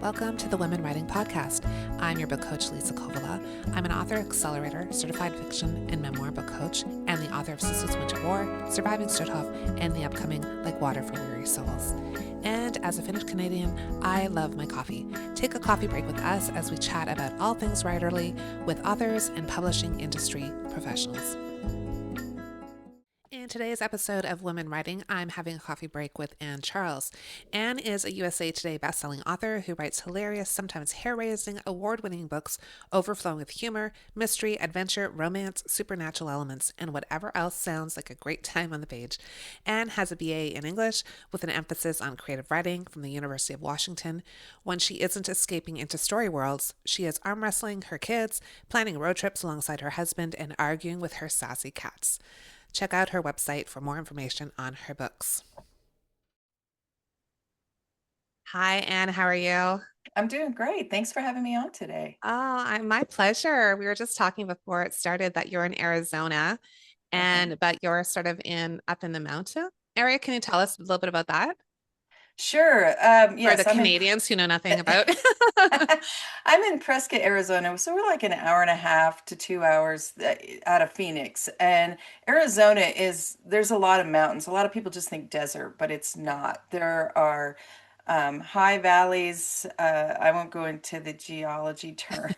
Welcome to the Women Writing Podcast. I'm your book coach, Lisa Kovala. I'm an author, accelerator, certified fiction and memoir book coach, and the author of Sisters Winter War, Surviving Stutthof, and the upcoming Like Water for Weary Souls. And as a Finnish Canadian, I love my coffee. Take a coffee break with us as we chat about all things writerly with authors and publishing industry professionals. In today's episode of Women Writing, I'm having a coffee break with Anne Charles. Anne is a USA Today bestselling author who writes hilarious, sometimes hair-raising, award-winning books overflowing with humor, mystery, adventure, romance, supernatural elements, and whatever else sounds like a great time on the page. Anne has a BA in English with an emphasis on creative writing from the University of Washington. When she isn't escaping into story worlds, she is arm wrestling her kids, planning road trips alongside her husband, and arguing with her sassy cats. Check out her website for more information on her books. Hi, Anne. How are you? I'm doing great. Thanks for having me on today. My pleasure. We were just talking before it started that you're in Arizona Uh-huh. but you're sort of up in the mountain area. Can you tell us a little bit about that Sure. for the Yes, Canadians who know nothing about? I'm in Prescott, Arizona. So we're like an hour and a half to 2 hours out of Phoenix. And Arizona there's a lot of mountains. A lot of people just think desert, but it's not. There are high valleys. I won't go into the geology terms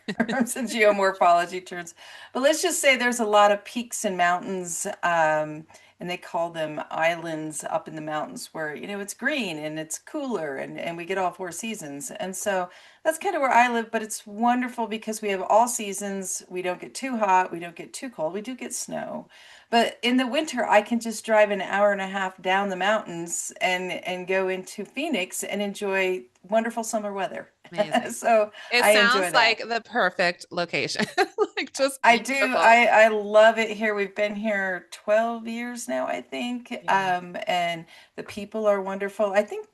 and geomorphology terms, but let's just say there's a lot of peaks and mountains. And they call them islands up in the mountains where, it's green and it's cooler and we get all four seasons. And so that's kind of where I live, but it's wonderful because we have all seasons. We don't get too hot, we don't get too cold. We do get snow. But in the winter, I can just drive an hour and a half down the mountains and go into Phoenix and enjoy wonderful summer weather. Amazing. So It I enjoy sounds that. like the perfect location, like just I do. beautiful. I love it here. We've been here 12 years now, I think. Yeah. And the people are wonderful. I think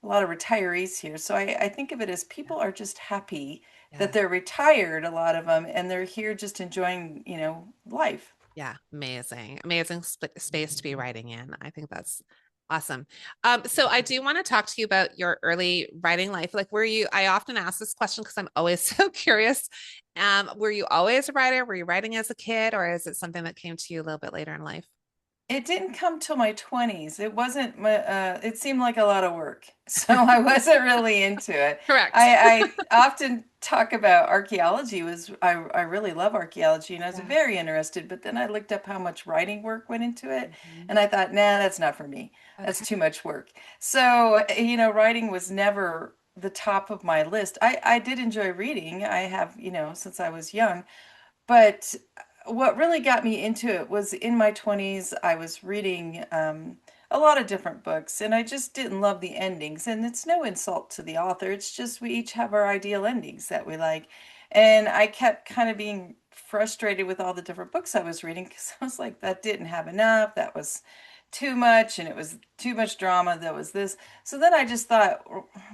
a lot of retirees here. So I think of it as Yeah. people are just happy that Yeah. they're retired, a lot of them, and they're here just enjoying, life. Yeah, amazing. Amazing space to be writing in. I think that's awesome. So I do want to talk to you about your early writing life. Like, I often ask this question because I'm always so curious. Were you always a writer? Were you writing as a kid, or is it something that came to you a little bit later in life? It didn't come till my 20s. It wasn't it seemed like a lot of work. So I wasn't really into it. Correct. I often talk about archaeology I really love archaeology and I was Yeah. very interested, but then I looked up how much writing work went into it Mhm. and I thought, nah, that's not for me. That's Okay. too much work. So, writing was never the top of my list. I did enjoy reading. I have, since I was young. But what really got me into it was in my 20s, I was reading a lot of different books, and I just didn't love the endings. And it's no insult to the author, it's just we each have our ideal endings that we like. And I kept kind of being frustrated with all the different books I was reading because I was like, that didn't have enough, that was too much, and it was too much drama, that was this. So then I just thought,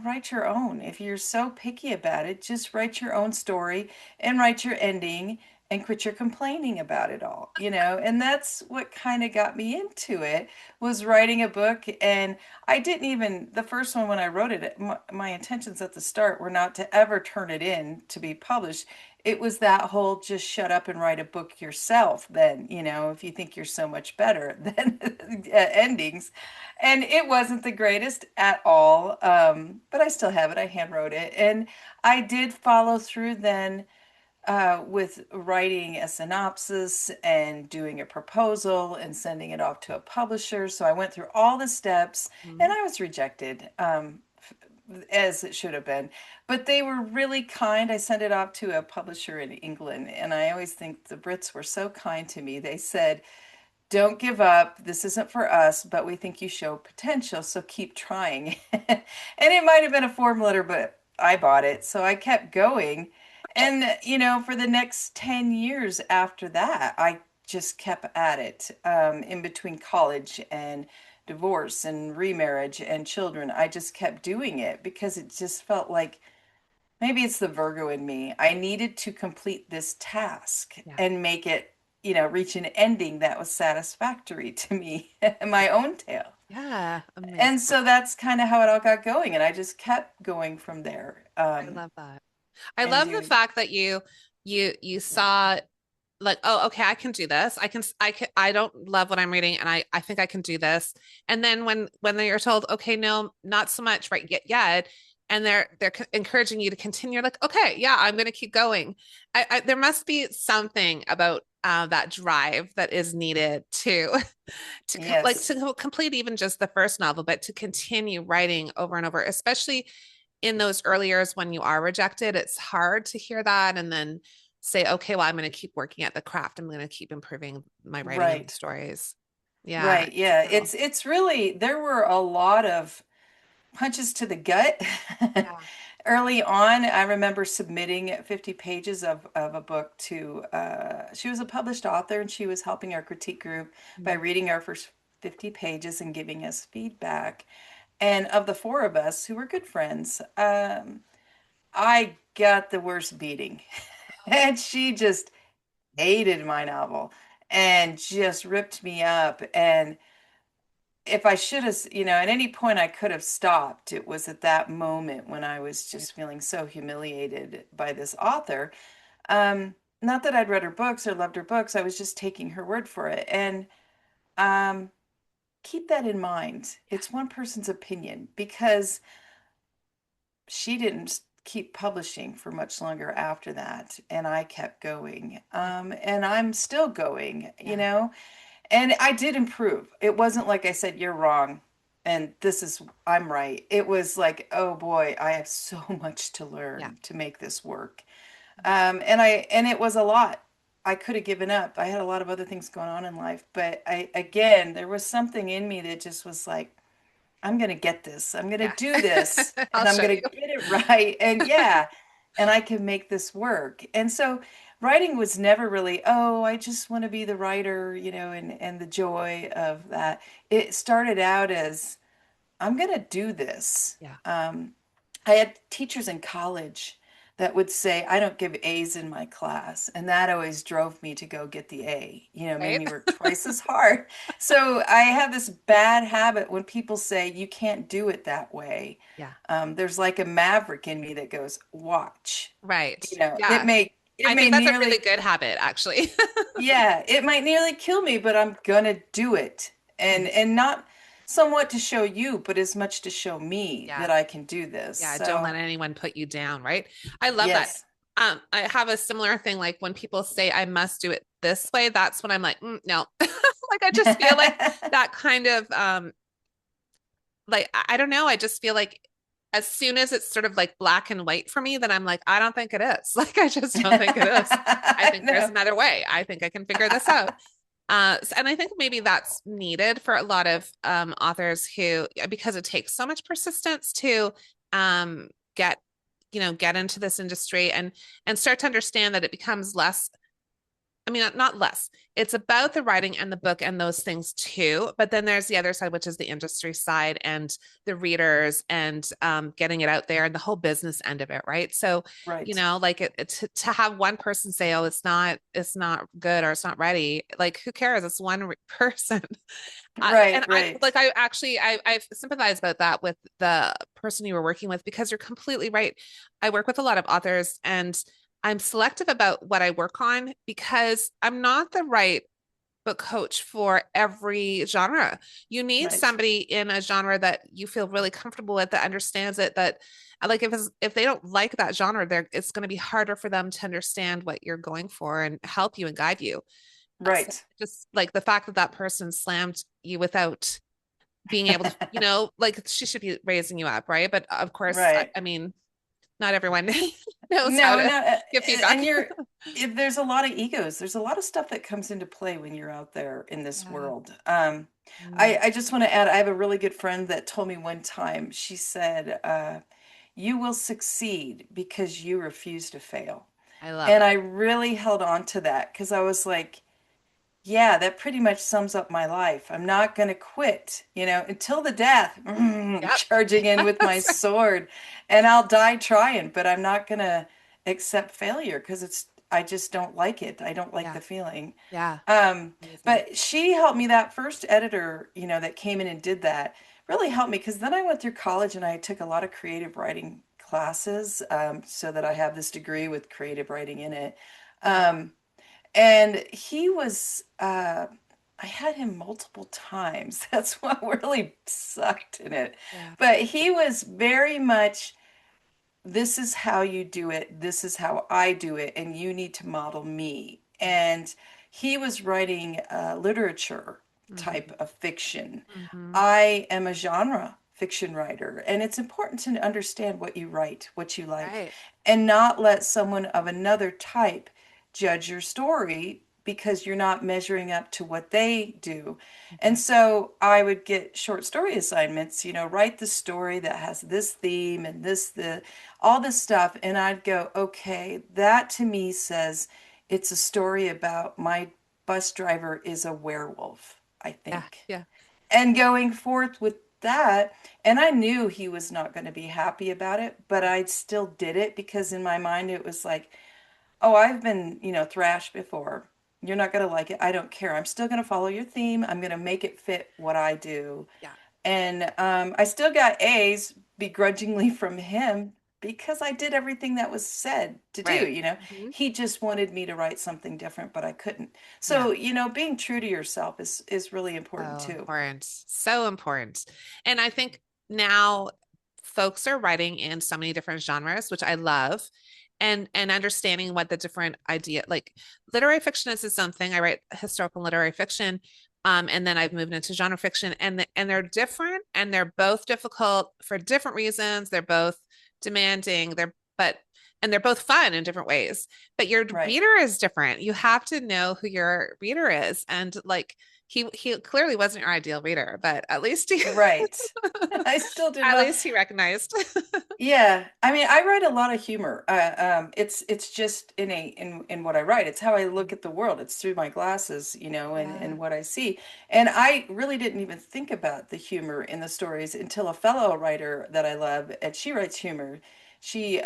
write your own. If you're so picky about it, just write your own story and write your ending and quit your complaining about it all, and that's what kind of got me into it was writing a book. And I didn't even the first one when I wrote it, my intentions at the start were not to ever turn it in to be published. It was that whole just shut up and write a book yourself, then, if you think you're so much better than endings. And it wasn't the greatest at all, but I still have it. I hand wrote it, and I did follow through then with writing a synopsis and doing a proposal and sending it off to a publisher. So I went through all the steps and Mhm. I was rejected, as it should have been. But they were really kind. I sent it off to a publisher in England, and I always think the Brits were so kind to me. They said, don't give up. This isn't for us, but we think you show potential, so keep trying. And it might have been a form letter, but I bought it, so I kept going. And, for the next 10 years after that, I just kept at it, in between college and divorce and remarriage and children. I just kept doing it because it just felt like maybe it's the Virgo in me. I needed to complete this task Yeah. and make it, reach an ending that was satisfactory to me and my own tale. Yeah, And amazing. so that's kind of how it all got going. And I just kept going from there, I love that. I and love the doing, fact that you saw like, oh, okay, I can do this. I don't love what I'm reading and I think I can do this. And then when you're told, okay, no, not so much right yet, and they're encouraging you to continue, like, okay, yeah, I'm going to keep going. There must be something about that drive that is needed to like yes, to complete even just the first novel, but to continue writing over and over, especially in those early years when you are rejected. It's hard to hear that and then say, okay, well, I'm going to keep working at the craft. I'm going to keep improving my writing and my right, stories. Yeah, right. it's Yeah. incredible. It's really, there were a lot of punches to the gut. Yeah. Early on, I remember submitting 50 pages of a book to, she was a published author and she was helping our critique group by Mm. reading our first 50 pages and giving us feedback. And of the four of us who were good friends, I got the worst beating. And she just hated my novel and just ripped me up. And if I should have, at any point I could have stopped, it was at that moment when I was Right. just feeling so humiliated by this author. Not that I'd read her books or loved her books, I was just taking her word for it. And um, keep that in mind. Yeah. It's one person's opinion because she didn't keep publishing for much longer after that. And I kept going. Yeah. And I'm still going, Yeah. And I did improve. It wasn't like I said, you're wrong. And I'm right. It was like, oh boy, I have so much to Yeah. learn to make this work. Yeah. And it was a lot. I could have given up. I had a lot of other things going on in life, but again, there was something in me that just was like, I'm going to get this. I'm going to Yeah. do this I'll and I'm show going you. to get it right. And yeah, and I can make this work. And so writing was never really, oh, I just want to be the writer, and the joy of that. It started out as I'm going to do this. Yeah. I had teachers in college that would say, I don't give A's in my class. And that always drove me to go get the A, made Right. me work twice as hard. So I have this bad habit when people say, you can't do it that way. Yeah. There's like a maverick in me that goes, watch. Right. It Yeah. it I may think that's a really nearly, good habit, actually. yeah, it might nearly kill me, but I'm gonna do it. Mm. And not somewhat to show you, but as much to show me Yeah. that I can do this. Yeah, don't let So, anyone put you down, right? I love that. yes. I have a similar thing like when people say I must do it this way, that's when I'm like, no. Like I just feel like that kind of like I don't know, I just feel like as soon as it's sort of like black and white for me, then I'm like, I don't think it is. Like I just don't think it is. I I think there's know. another way. I think I can figure this out. And I think maybe that's needed for a lot of authors who, because it takes so much persistence to get, get into this industry and start to understand that it becomes less. I mean, not less. It's about the writing and the book and those things too. But then there's the other side, which is the industry side and the readers and getting it out there and the whole business end of it, right? So, Right. like to have one person say, "Oh, it's not good or it's not ready," like who cares? It's one person. Right, And I right, like I actually I sympathize about that with the person you were working with because you're completely right. I work with a lot of authors and I'm selective about what I work on because I'm not the right book coach for every genre. You need right. somebody in a genre that you feel really comfortable with that understands it that like if they don't like that genre, it's going to be harder for them to understand what you're going for and help you and guide you. So Right. just like the fact that that person slammed you without being able to, like she should be raising you up, right? But of course, Right. I mean, not everyone knows how No, to no, give and feedback. if there's a lot of egos, there's a lot of stuff that comes into play when you're out there in this Yeah. world. Mm, I just want to add, I have a really good friend that told me one time, she said, you will succeed because you refuse to fail. I love And it. I really held on to that because I was like, yeah, that pretty much sums up my life. I'm not going to quit, until the death, Yep. charging in with my That's right. sword, and I'll die trying, but I'm not going to accept failure because I just don't like it. I don't like Yeah. the feeling. Yeah. Um, Amazing. but she helped me. That first editor, that came in and did that really helped me, because then I went through college and I took a lot of creative writing classes, so that I have this degree with creative writing in it. Yeah. Um, and he was, I had him multiple times. That's what really sucked in it. Yeah. But he was very much, this is how you do it, this is how I do it, and you need to model me. And he was writing literature Mm-hmm. type of fiction. Mm-hmm. I am a genre fiction writer, and it's important to understand what you write, what you like, Right. and not let someone of another type judge your story because you're not measuring up to what they do. Mm-hmm. And so I would get short story assignments, write the story that has this theme and all this stuff. And I'd go, okay, that to me says it's a story about my bus driver is a werewolf, I Yeah. think. Yeah. And going forth with that, and I knew he was not going to be happy about it, but I still did it because in my mind it was like, oh, I've been, thrashed before. You're not going to like it. I don't care. I'm still going to follow your theme. I'm going to make it fit what I do. Yeah. And I still got A's begrudgingly from him because I did everything that was said to do. Right. Hmm. He just wanted me to write something different, but I couldn't. Yeah. So, being true to yourself is really important So too. important. So important. And I think now folks are writing in so many different genres, which I love. And understanding what the different idea, like literary fiction is its own thing. I write historical literary fiction. And then I've moved into genre fiction, and they're different, and they're both difficult for different reasons. They're both demanding. And they're both fun in different ways. But your Right. reader is different. You have to know who your reader is, and like he clearly wasn't your ideal reader, but at least he Right. I still did at well. least he recognized. Yeah, I mean, I write a lot of humor. It's just in what I write. It's how I look at the world. It's through my glasses, and Yeah. what I see. And I really didn't even think about the humor in the stories until a fellow writer that I love, and she writes humor. She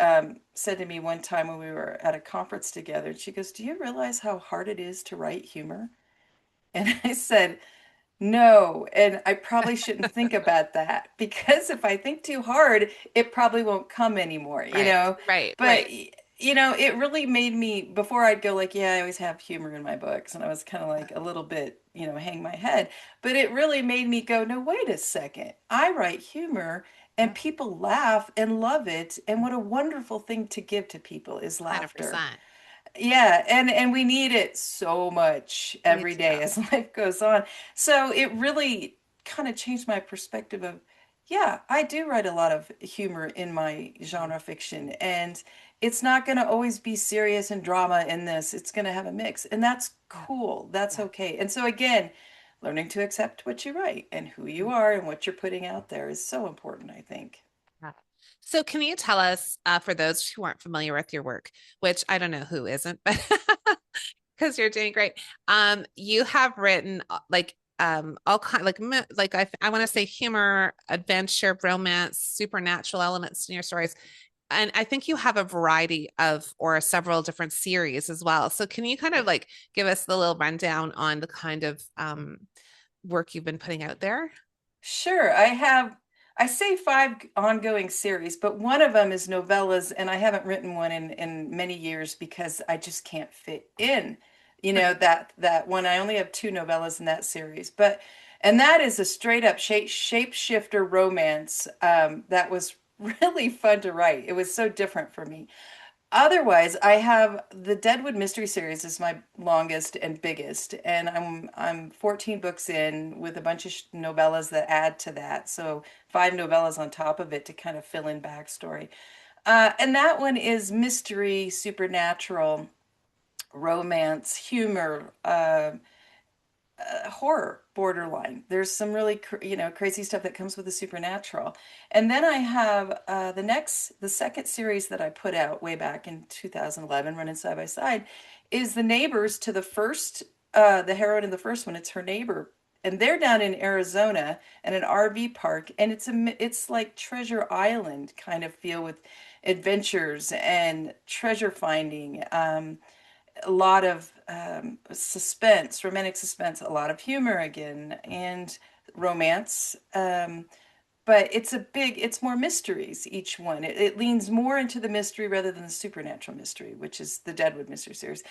said to me one time when we were at a conference together, she goes, "Do you realize how hard it is to write humor?" And I said, no, and I probably shouldn't think about that because if I think too hard, it probably won't come anymore. Right. Right. But Right. it really made me before I'd go like, yeah, I always have humor in my books, and I was kind of Yeah. like a little bit, hang my head. But it really made me go, no, wait a second. I write humor and Yeah. people laugh and love it, and what a wonderful thing to give to people is laughter. 100%. Yeah, and we need it so much Me every day too. as life goes on. So it really kind of changed my perspective of, yeah, I do write a lot of humor in my Mhm. genre fiction, and it's not going to always be serious and drama in this. It's going to have a mix, and that's Yeah. cool. That's Yeah. okay. And so again, learning to accept what you write and who you Mhm. are and what you're putting out there is so important, I think. Yeah. So can you tell us, for those who aren't familiar with your work, which I don't know who isn't, but because you're doing great, you have written all kind like I want to say humor, adventure, romance, supernatural elements in your stories. And I think you have a variety of or several different series as well. So can you kind of like give us the little rundown on the kind of work you've been putting out there? Sure, I say five ongoing series, but one of them is novellas, and I haven't written one in many years because I just can't fit in, that one. I only have two novellas in that series, and that is a straight up shapeshifter romance, that was really fun to write. It was so different for me. Otherwise, I have the Deadwood Mystery Series is my longest and biggest, and I'm 14 books in with a bunch of novellas that add to that. So five novellas on top of it to kind of fill in backstory. And that one is mystery, supernatural, romance, humor, horror borderline. There's some really crazy stuff that comes with the supernatural. And then I have the second series that I put out way back in 2011, running side by side, is the neighbors to the first. The heroine in the first one, it's her neighbor, and they're down in Arizona in an RV park, and it's like Treasure Island kind of feel with adventures and treasure finding. a lot of suspense, romantic suspense, a lot of humor again, and romance. But it's more mysteries, each one. It leans more into the mystery rather than the supernatural mystery, which is the Deadwood Mystery Series.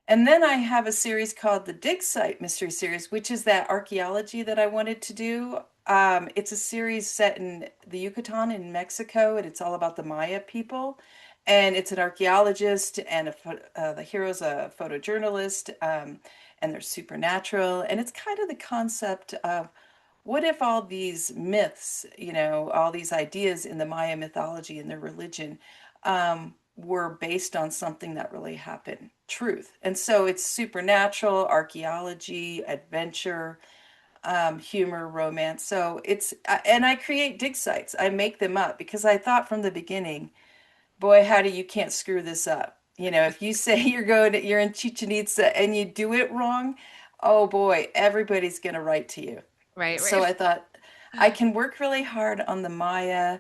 And then I have a series called the Dig Site Mystery Series, which is that archaeology that I wanted to do. It's a series set in the Yucatan in Mexico, and it's all about the Maya people. And it's an archaeologist, and the hero's a photojournalist, and they're supernatural. And it's kind of the concept of what if all these myths, all these ideas in the Maya mythology and their religion, were based on something that really happened, truth. And so it's supernatural, archaeology, adventure, humor, romance. So and I create dig sites. I make them up because I thought from the beginning, boy, howdy, you can't screw this up. If you say you're in Chichen Itza and you do it wrong, oh boy, everybody's going to write to you. Right, So right. I thought I can work really hard on the Maya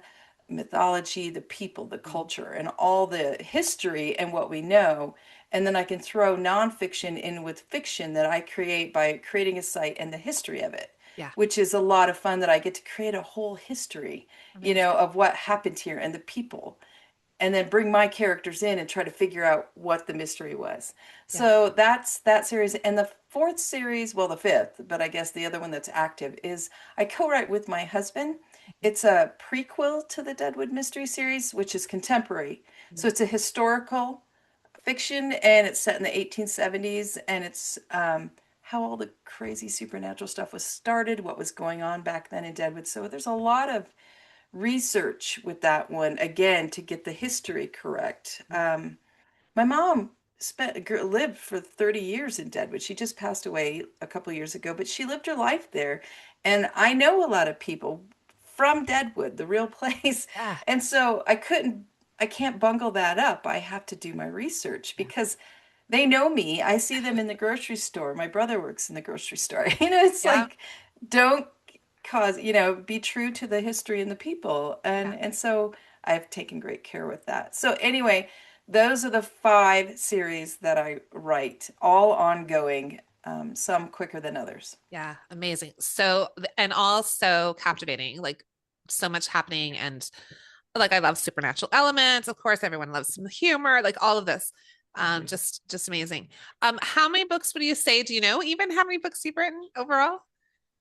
mythology, the people, the culture, and all the history and what we know. And then I can throw nonfiction in with fiction that I create by creating a site and the history of it, Yeah, which is a lot of fun that I get to create a whole history, amazing. of what happened here and the people and then bring my characters in and try to figure out what the mystery was. Yeah. So that's that series. And the fourth series, well, the fifth, but I guess the other one that's active is I co-write with my husband. It's a prequel to the Deadwood Mystery Series, which is contemporary. Mhm. So it's a historical fiction and it's set in the 1870s and it's how all the crazy supernatural stuff was started, what was going on back then in Deadwood. So there's a lot of research with that one again to get the history correct. My mom lived for 30 years in Deadwood. She just passed away a couple years ago, but she lived her life there. And I know a lot of people from Deadwood, the real place. Yeah, And so I can't bungle that up. I have to do my research yeah, because they know me. I see them in the grocery store. My brother works in the grocery store. It's yeah, like, don't be true to the history and the people. yeah. And so I've taken great care with that. So anyway, those are the five series that I write, all ongoing, some quicker than others. Yeah, amazing. So, and also captivating, like so much happening. And like, I love supernatural elements. Of course, everyone loves some humor, like all of this. Just amazing. How many books would you say, do you know even how many books you've written overall?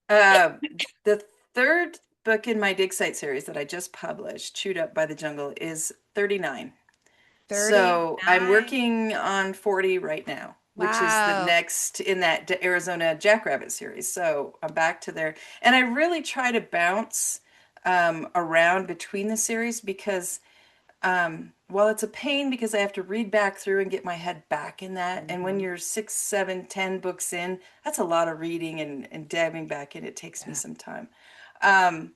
Uh, the third book in my Dig Site series that I just published, Chewed Up by the Jungle, is 39. So I'm 39. working on 40 right now, which is the Wow. next in that Arizona Jackrabbit series. So I'm back to there. And I really try to bounce around between the series because well, it's a pain because I have to read back through and get my head back in that. And when Mhm. you're 6, 7, 10 books in, that's a lot of reading and dabbing back in. It takes me Yeah. some time. Um,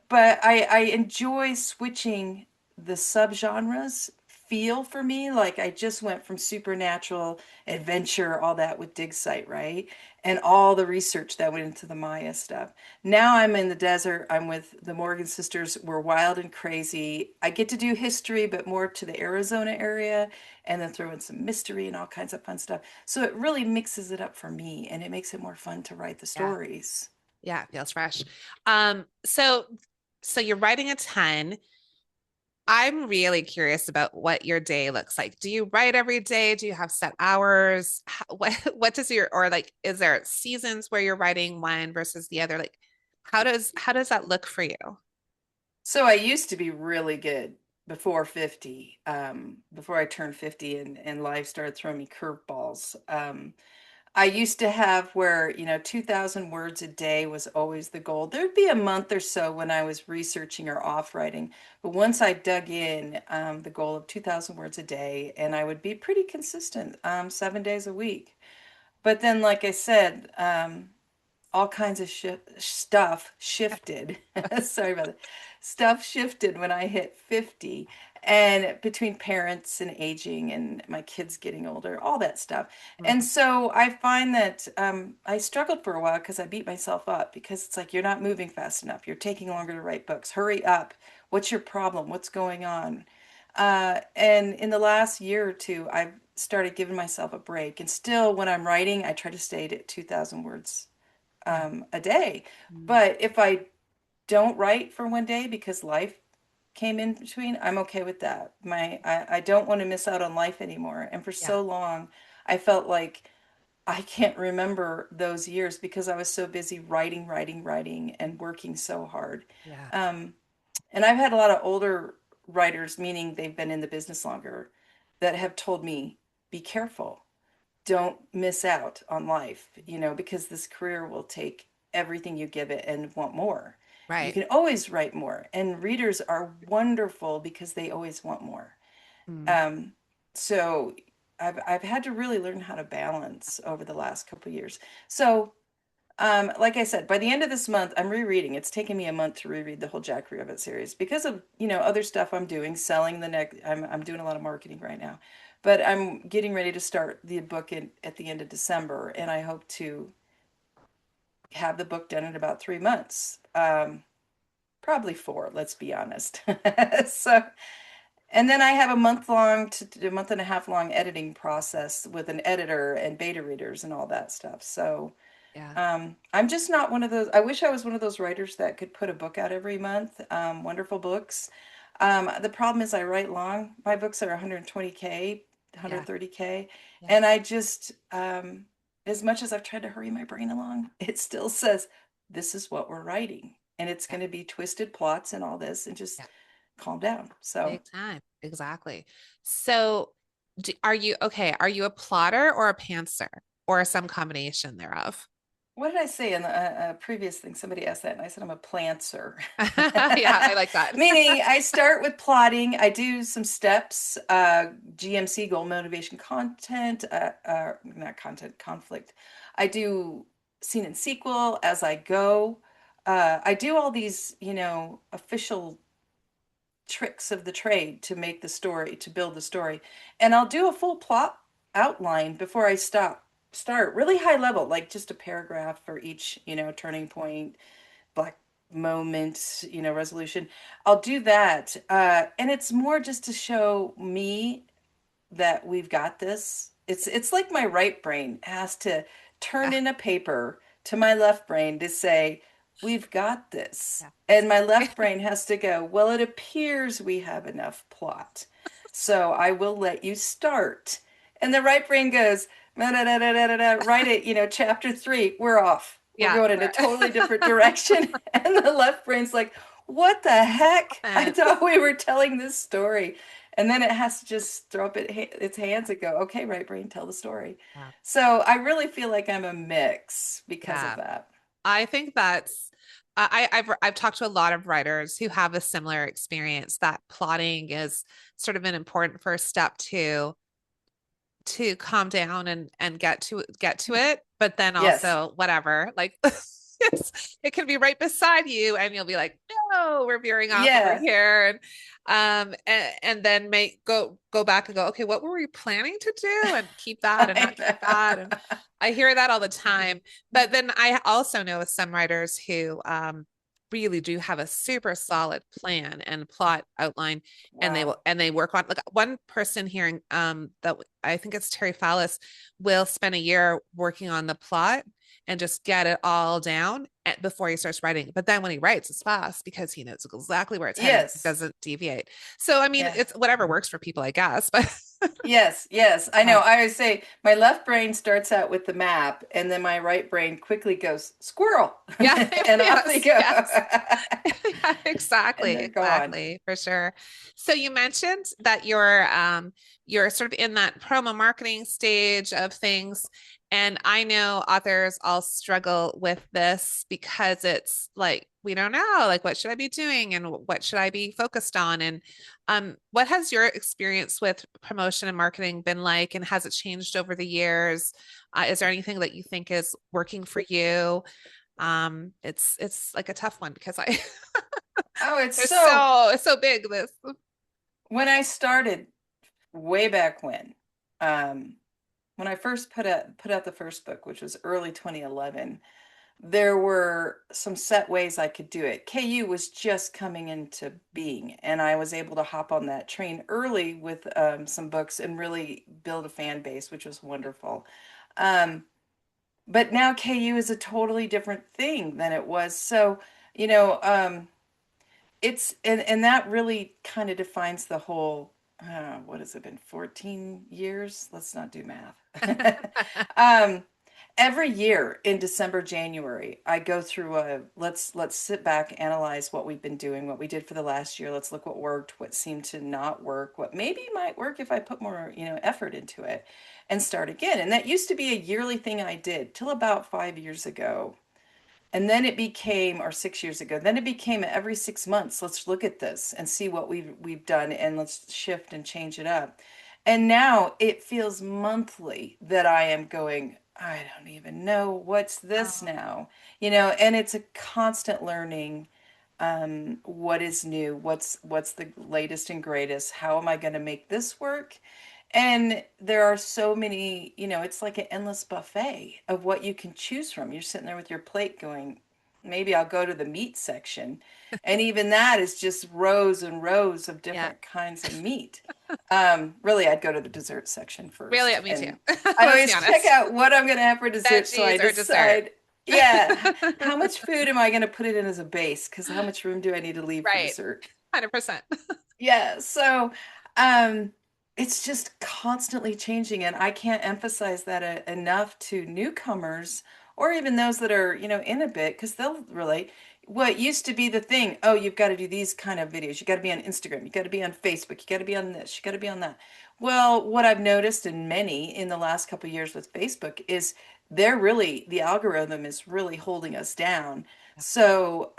but I enjoy switching the subgenres feel for me. Like I just went from supernatural adventure, all that with Dig Site, right? And all the research that went into the Maya stuff. Now I'm in the desert. I'm with the Morgan sisters. We're wild and crazy. I get to do history, but more to the Arizona area, and then throw in some mystery and all kinds of fun stuff. So it really mixes it up for me, and it makes it more fun to write the Yeah. stories. Yeah, it feels fresh. So you're writing a ton. I'm really curious about what your day looks like. Do you write every day? Do you have set hours? What does your or like is there seasons where you're writing one versus the other? Like how does that look for you? So I used to be really good before 50, before I turned 50 and life started throwing me curveballs. I used to have where, 2,000 words a day was always the goal. There'd be a month or so when I was researching or off writing, but once I dug in, the goal of 2,000 words a day, and I would be pretty consistent, 7 days a week. But then, like I said, all kinds of stuff shifted. Sorry about that. Stuff shifted when I hit 50, and between parents and aging and my kids getting older, all that stuff. And Mhm. so I find that I struggled for a while because I beat myself up because it's like you're not moving fast enough. You're taking longer to write books. Hurry up. What's your problem? What's going on? And in the last year or two, I've started giving myself a break. And still, when I'm writing, I try to stay at 2,000 words Yeah. a day. Mm. But if I don't write for one day because life came in between, I'm okay with that. I don't want to miss out on life anymore. And for Yeah. so long, I felt like I can't remember those years because I was so busy writing, writing, writing, and working so hard. Yeah. Um, and I've had a lot of older writers, meaning they've been in the business longer, that have told me, be careful. Don't miss out on life, because this career will take everything you give it and want more. You Right. can always write more, and readers are wonderful because they always want more. Mm. Um, so I've had to really learn how to balance over the last couple of years. So like I said, by the end of this month, I'm rereading. It's taken me a month to reread the whole Jack Rabbit series because of, other stuff I'm doing, selling the next. I'm doing a lot of marketing right now, but I'm getting ready to start the book at the end of December, and I hope to have the book done in about 3 months. Probably four, let's be honest. So, and then I have a month and a half long editing process with an editor and beta readers and all that stuff. So, Yeah. I'm just not one of those. I wish I was one of those writers that could put a book out every month. Wonderful books. The problem is I write long. My books are 120K, Yeah. 130K, Yeah. and I just, as much as I've tried to hurry my brain along, it still says, this is what we're writing. And it's Yeah. going to be twisted plots and all this, and just Yeah. calm down. So, Big time. Exactly. So, are you okay? Are you a plotter or a pantser or some combination thereof? what did I say in a previous thing? Somebody asked that, and I said I'm a plantser. Yeah, I like that. Meaning, I start with plotting. I do some steps, GMC, goal motivation content, not content, conflict. I do scene and sequel as I go. I do all these, official tricks of the trade to make the story, to build the story. And I'll do a full plot outline before I start really high level, like just a paragraph for each, turning point, black moment, resolution. I'll do that. And it's more just to show me that we've got this. It's like my right brain has to turn Yeah. in a paper to my left brain to say, we've got this. Yeah. That's And my right. left brain has to go, well, it appears we have enough plot. So I will let you start. And the right brain goes, da, da, da, da, da, da, write it, chapter 3, we're off. We're Yeah. going in a totally different direction. And the left brain's like, what the heck? I And thought we were telling this story. And then it has to just throw up its hands and go, okay, right brain, tell the story. yeah. So I really feel like I'm a mix because of Yeah. that. I think that's I've talked to a lot of writers who have a similar experience that plotting is sort of an important first step to calm down and get to it, but then Yes. also whatever, like it can be right beside you and you'll be like, no, we're veering off over Yeah. here. And then make go back and go, okay, what were we planning to do? And keep that and I not keep that. And know. I hear that all the time. But then I also know some writers who really do have a super solid plan and plot outline, and Wow. they work on, like, one person here that I think it's Terry Fallis will spend a year working on the plot and just get it all down before he starts writing. But then when he writes, it's fast because he knows exactly where it's heading, Yes. doesn't deviate. So I mean, Yeah. it's whatever works for people, I guess. But Yes, yes, I know. uh, I always say my left brain starts out with the map, and then my right brain quickly goes, squirrel, yeah, and off they yes, go. yes. Yeah, And exactly, they're gone. exactly, for sure. So you mentioned that you're sort of in that promo marketing stage of things. And I know authors all struggle with this because it's like we don't know, like, what should I be doing and what should I be focused on? And what has your experience with promotion and marketing been like, and has it changed over the years? Is there anything that you think is working for you? It's like a tough one because I Oh, it's there's so, it's so big this. when I started way back um, when I first put out the first book, which was early 2011, there were some set ways I could do it. KU was just coming into being, and I was able to hop on that train early with some books and really build a fan base, which was wonderful. Um, but now KU is a totally different thing than it was. So, you know, it's and that really kind of defines the whole what has it been, 14 years? Let's not do math. um every year in December, January, I go through a let's sit back, analyze what we've been doing, what we did for the last year. Let's look what worked, what seemed to not work, what maybe might work if I put more, effort into it, and start again. And that used to be a yearly thing I did till about 5 years ago. And then it became, or 6 years ago, then it became every 6 months, let's look at this and see what we've done and let's shift and change it up. And now it feels monthly that I am going, I don't even know what's this Oh, now, and it's a constant learning. What is new? What's the latest and greatest? How am I going to make this work? And there are so many, it's like an endless buffet of what you can choose from. You're sitting there with your plate going, maybe I'll go to the meat section. And even that is just rows and rows of yeah. different kinds of meat. Really, I'd go to the dessert section Really, first. me too. And I Let's be always check honest. out what I'm going to have for dessert so I Veggies or dessert. decide, yeah, how much food am I going to put it in as a base? Because how much room do I need to leave for Right. dessert? 100%. Yeah, so um, it's just constantly changing, and I can't emphasize that enough to newcomers or even those that are, in a bit, because they'll relate. What used to be the thing, oh, you've got to do these kind of videos. You got to be on Instagram. You got to be on Facebook. You got to be on this. You got to be on that. Well, what I've noticed in many in the last couple of years with Facebook is the algorithm is really holding us down. So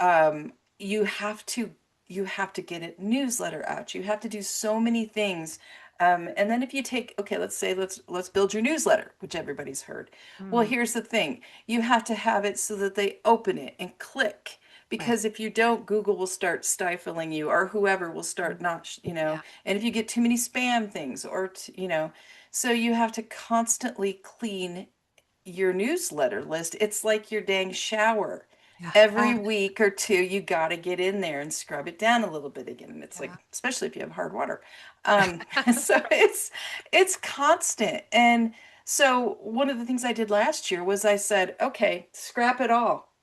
you have to you have to get a newsletter out. You have to do so many things. And then if you take, okay, let's say let's build your newsletter, which everybody's heard. Well, Mm, here's the thing. You have to have it so that they open it and click. right. Because if you don't, Google will start stifling you, or whoever will Mm, start not, yeah. and if you get too many spam things, so you have to constantly clean your newsletter list. It's like your dang shower. Yeah. Every Yeah. week or two, you got to get in there and scrub it down a little bit again. And it's like, Yeah. especially if you have hard water. So it's constant. And so one of the things I did last year was I said, okay, scrap it all.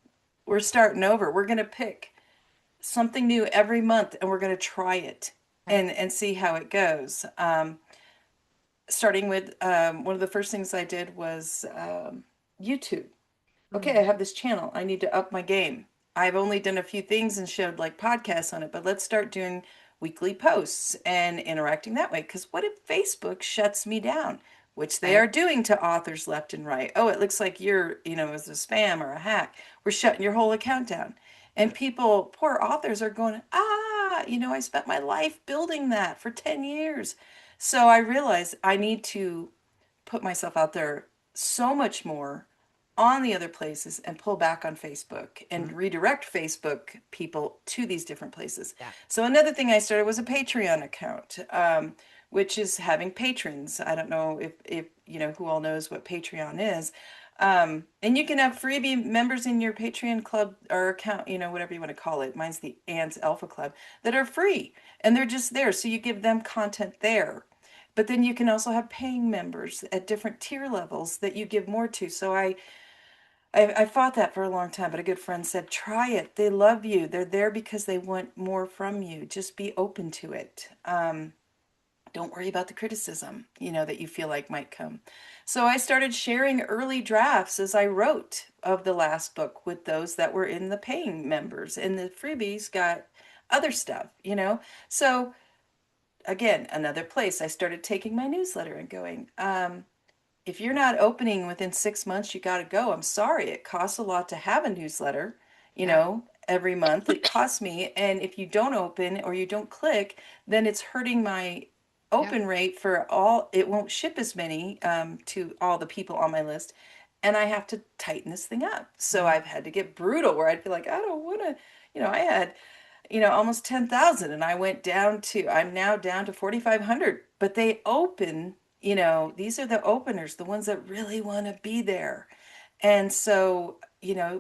We're starting over. We're going to pick something new every month and we're going to try it Right. and see how it goes. Starting with one of the first things I did was YouTube. Okay, I Mm, have this channel. I need to up my game. I've only done a few things and showed like podcasts on it, but let's start doing weekly posts and interacting that way. Because what if Facebook shuts me down, which they right. are doing to authors left and right? Oh, it looks like you're, as a spam or a hack. We're shutting your whole account down. And people, poor authors, are going, I spent my life building that for 10 years. So I realized I need to put myself out there so much more on the other places and pull back on Facebook and Mm, redirect Facebook people to these different places. yeah. So another thing I started was a Patreon account, which is having patrons. I don't know if who all knows what Patreon is. And you can have freebie members in your Patreon club or account, whatever you want to call it. Mine's the Ants Alpha Club, that are free and they're just there. So you give them content there. But then you can also have paying members at different tier levels that you give more to. So I fought that for a long time, but a good friend said, try it. They love you. They're there because they want more from you. Just be open to it. Don't worry about the criticism, that you feel like might come. So I started sharing early drafts as I wrote of the last book with those that were in the paying members, and the freebies got other stuff. So again, another place I started taking my newsletter and going, if you're not opening within 6 months, you got to go. I'm sorry. It costs a lot to have a newsletter, Yeah. every month. It costs me. And if you don't open or you don't click, then it's hurting my Yeah. open rate for all. It won't ship as many to all the people on my list. And I have to tighten this thing up. So Mm, I've had to get brutal where I'd be like, I don't want to, I had almost 10,000 and I'm now down to 4,500, but they open, these are the openers, the ones that really want to be there. And so,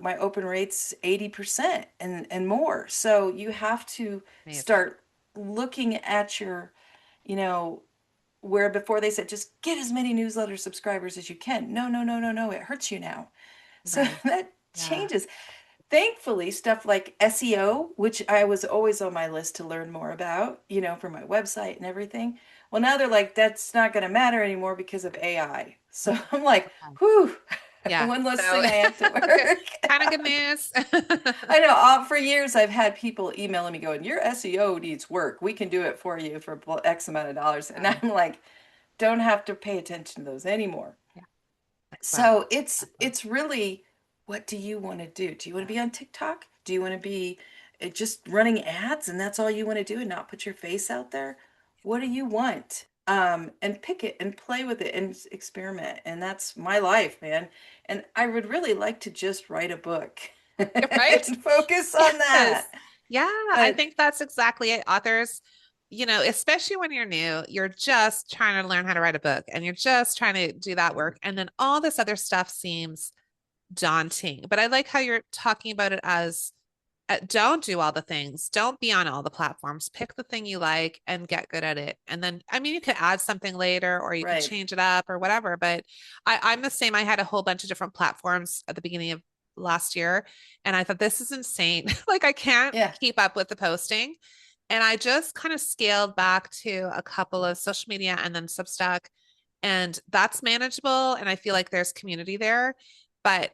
my open rate's 80% and more. So you have to Amazing. start looking at your, you know, where before they said just get as many newsletter subscribers as you can. No, no, no, no, no. It hurts you now. So Right. that Yeah. changes. Thankfully, stuff like SEO, which I was always on my list to learn more about, for my website and everything. Well, now they're like, that's not going to matter anymore because of AI. So I'm like, Okay. whew, Yeah. one less So thing I have to okay. work. Kind of good news. I know for years I've had people emailing me going, your SEO needs work. We can do it for you for X amount of dollars. And Yeah. I'm like, don't have to pay attention to those anymore. Yeah. Excellent. So it's Excellent. it's really, what do you want to do? Do you want Yeah. to be on TikTok? Do you want to be just running ads and that's all you want to do and not put your face out there? What do you want? And pick it and play with it and experiment. And that's my life, man. And I would really like to just write a book Right? and focus on Yes. that. Yeah, I But think that's exactly it. Authors, especially when you're new, you're just trying to learn how to write a book and you're just trying to do that work. And then all this other stuff seems daunting. But I like how you're talking about it as don't do all the things, don't be on all the platforms. Pick the thing you like and get good at it. And then, I mean, you could add something later or you could right. change it up or whatever. But I'm the same. I had a whole bunch of different platforms at the beginning of last year. And I thought, this is insane. Like, I can't Yeah. keep up with the posting. And I just kind of scaled back to a couple of social media and then Substack. And that's manageable. And I feel like there's community there. But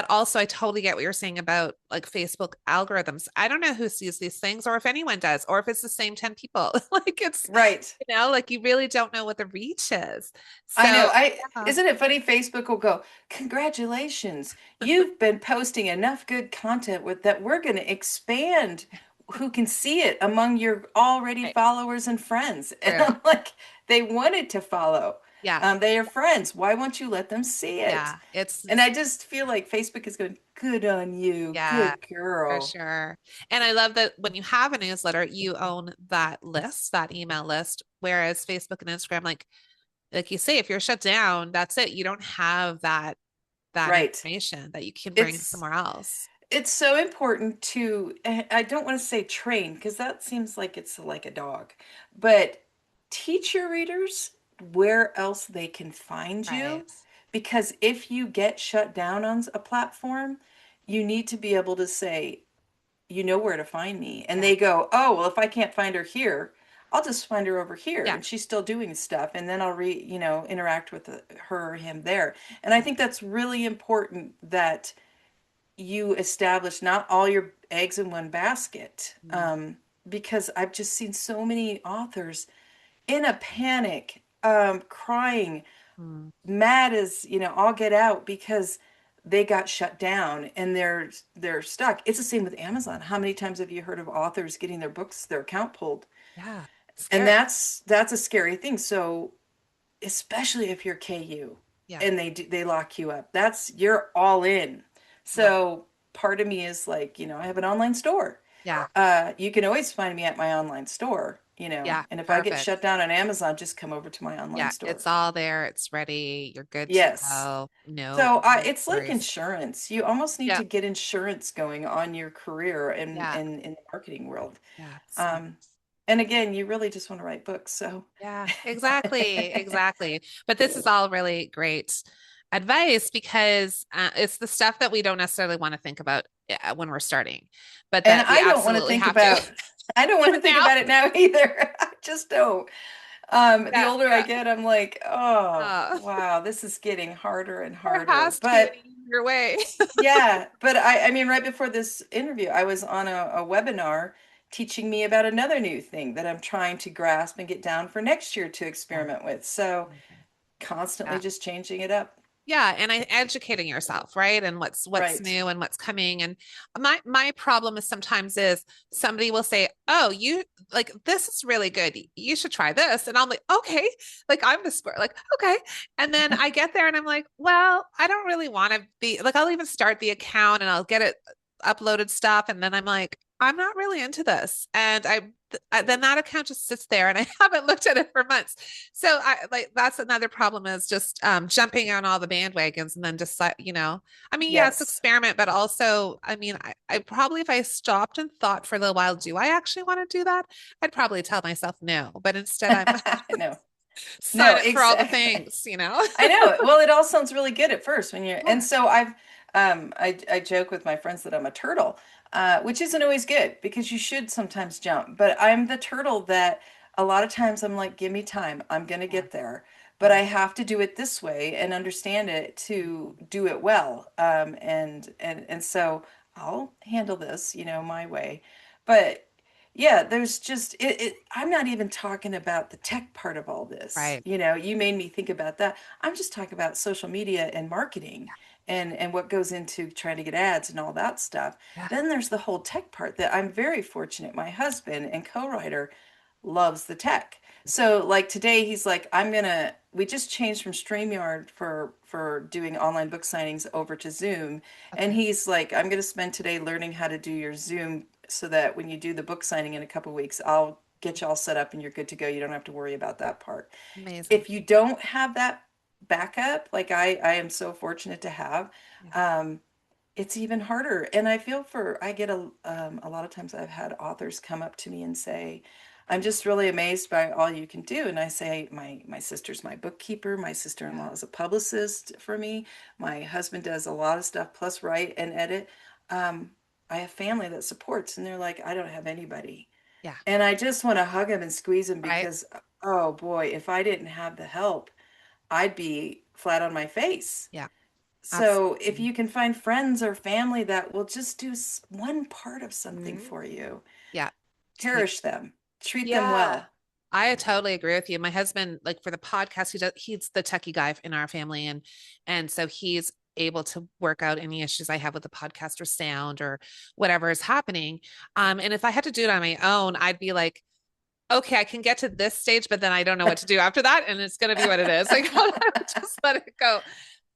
also I totally get what you're saying about like Facebook algorithms. I don't know who sees these things or if anyone does, or if it's the same 10 people. Like it's, Right. like you really don't know what the reach is. I know. So yeah, Isn't it funny? Facebook will go, congratulations, you've been posting enough good content with that we're going to expand who can see it among your already right. followers and friends. And True. I'm like, they wanted to follow. Yeah. They are friends. Why won't you let them see it? Yeah. It's And I just feel like Facebook is going, good on you, yeah, good for girl. sure. And I love that when you have a newsletter, you own that list, that email list, whereas Facebook and Instagram, like you say, if you're shut down, that's it. You don't have that Right. information that you can bring It's somewhere else. It's so important to, I don't want to say train because that seems like it's like a dog, but teach your readers where else they can find you. Right. Because if you get shut down on a platform, you need to be able to say, you know where to find me. And Yeah. they go, oh, well, if I can't find her here, I'll just find her over here Yeah. and she's still doing stuff. And then I'll interact with her or him there. And I think that's really important that you establish not all your eggs in one basket. Mm, Because I've just seen so many authors in a panic, crying, mm. mad as, all get out because they got shut down and they're stuck. It's the same with Amazon. How many times have you heard of authors getting their account pulled? Yeah. And Scary. that's a scary thing. So especially if you're KU Yeah. and they lock you up. You're all in. Yeah. So part of me is like, I have an online store. Yeah. You can always find me at my online store, Yeah. and if I get Perfect. shut down on Amazon, just come over to my online Yeah. store. It's all there. It's ready. You're good to Yes. go. No, So no it's like worries. insurance. You almost need Yeah. to get insurance going on your career Yeah. in the marketing world. Yeah. Smart. Um, and again, you really just want to write books. So Yeah, exactly, exactly. But this is all really great advice because it's the stuff that we don't necessarily want to think about when we're starting, but And that we I don't want to absolutely think have to about I don't want do to it think now. about it now either. I just don't. The Yeah, older I yeah. get, I'm like, oh, Uh, wow, this is getting harder and there harder. has to be an But easier way. yeah, but I mean, right before this interview, I was on a webinar teaching me about another new thing that I'm trying to grasp and get down for next year to Yeah, experiment with. So amazing. constantly Yeah. just changing it up. Yeah, and educating yourself, right? And what's Right. new and what's coming. And my problem is sometimes is somebody will say, "Oh, you like this is really good. You should try this." And I'm like, "Okay." Like I'm the square, like, "Okay." And then I get there and I'm like, "Well, I don't really want to be like I'll even start the account and I'll get it uploaded stuff and then I'm like, I'm not really into this. And then that account just sits there and I haven't looked at it for months. So I like that's another problem is just jumping on all the bandwagons and then just I mean, yes, Yes. experiment, but also, I mean, I probably if I stopped and thought for a little while, do I actually want to do that? I'd probably tell myself no, but instead I'm No, sign no, up for all the exactly. things. I know. Well, it all sounds really good at first when you're, and Yeah. so I joke with my friends that I'm a turtle, which isn't always good because you should sometimes jump. But I'm the turtle that a lot of times I'm like, give me time. I'm gonna Yeah. get there, but I Yeah. have to do it this way and understand it to do it well. And so I'll handle this, my way. But yeah, there's just I'm not even talking about the tech part of all this. Right. You made me think about that. I'm just talking about social media and marketing and what goes into trying to get ads and all that stuff. Yeah. Then there's the whole tech part that I'm very fortunate. My husband and co-writer loves the tech. So like today he's like, we just changed from StreamYard for doing online book signings over to Zoom. And Okay. he's like, I'm gonna spend today learning how to do your Zoom so that when you do the book signing in a couple weeks, I'll get you all set up and you're good to go. You don't have to worry about that part. Amazing. If you don't have that backup, like I am so fortunate to have, Yeah. um, it's even harder. And I get a lot of times I've had authors come up to me and say, I'm just really amazed by all you can do. And I say, my sister's my bookkeeper. My Yeah. sister-in-law is a publicist for me. My husband does a lot of stuff, plus write and edit. Um, I have family that supports, and they're like, I don't have anybody. Yeah. And I just want to hug him and squeeze him Right. because, oh boy, if I didn't have the help, I'd be flat on my face. Yeah. So if Absolutely. you can find friends or family that will just do one part of something Mhm. for you, Yeah. Take cherish them, treat them Yeah. well. I totally agree with you. My husband, like for the podcast, he's the techie guy in our family, and so he's able to work out any issues I have with the podcast or sound or whatever is happening. And if I had to do it on my own, I'd be like, okay, I can get to this stage, but then I don't know what to do after that, and it's gonna be what it is. Like I would just let it go.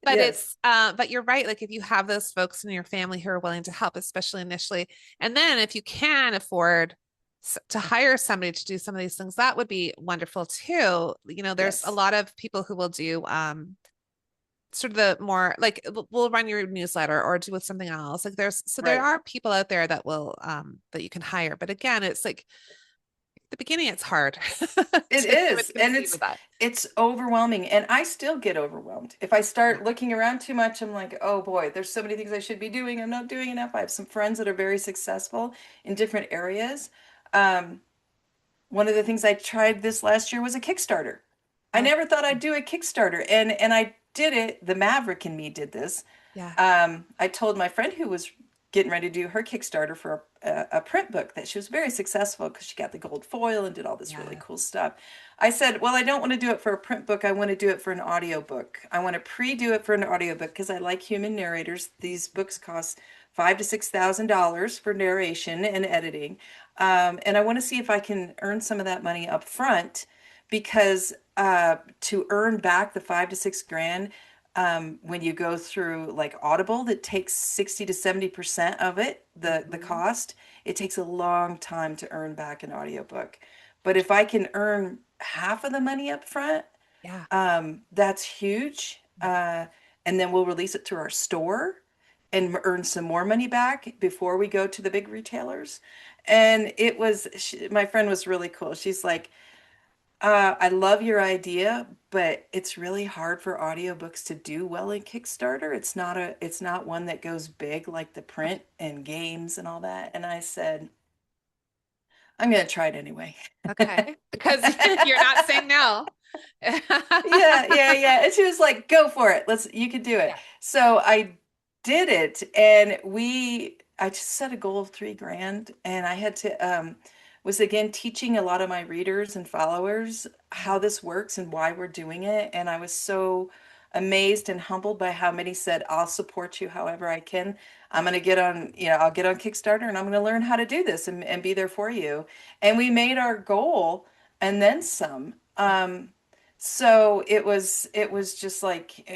But Yes, but you're right. Like if you have those folks in your family who are willing to help, especially initially, and then if you can afford to hire somebody to do some of these things, that would be wonderful too. There's a yes, lot of people who will do sort of the more like we'll run your newsletter or do with something else. Like there right. are people out there that will that you can hire. But again, it's like the beginning, it's hard It to even is, and conceive of that. it's overwhelming, and I still get overwhelmed. If I Yeah. start looking around too much, I'm like, oh boy, there's so many things I should be doing. I'm not doing enough. I have some friends that are very successful in different areas. Um, One of the things I tried this last year was a Kickstarter. I Oh, never thought I'd do a Kickstarter, and I did it. The Maverick in me did this. yeah. I told my friend who was getting ready to do her Kickstarter for a print book that she was very successful because she got the gold foil and did all this really Yeah. cool stuff. I said, well, I don't want to do it for a print book. I want to do it for an audiobook. I want to pre-do it for an audiobook because I like human narrators. These books cost $5,000 to $6,000 for narration and editing. And I want to see if I can earn some of that money up front because to earn back the 5 to 6 grand when you go through like Audible, that takes 60 to 70% of it, the Mhm. cost. It takes a long time to earn back an audiobook. But if I can earn half of the money up front, Yeah. that's huge. And then we'll release it through our store and earn some more money back before we go to the big retailers. And my friend was really cool. She's like, I love your idea, but it's really hard for audiobooks to do well in Kickstarter. It's not one that goes big like the print and games and all that. And I said, I'm gonna try it anyway. Okay. Because you're not saying no. Yeah, yeah, yeah. And she was like, go for it. You can do it. Yeah. So I did it, and I just set a goal of 3 grand, and I had to, was again teaching a lot of my readers and followers how this works and why we're doing it. And I was so amazed and humbled by how many said, I'll support you however I can. I'll get on Kickstarter and I'm going to learn how to do this and be there for you. And we made our goal and then some. So it was just like,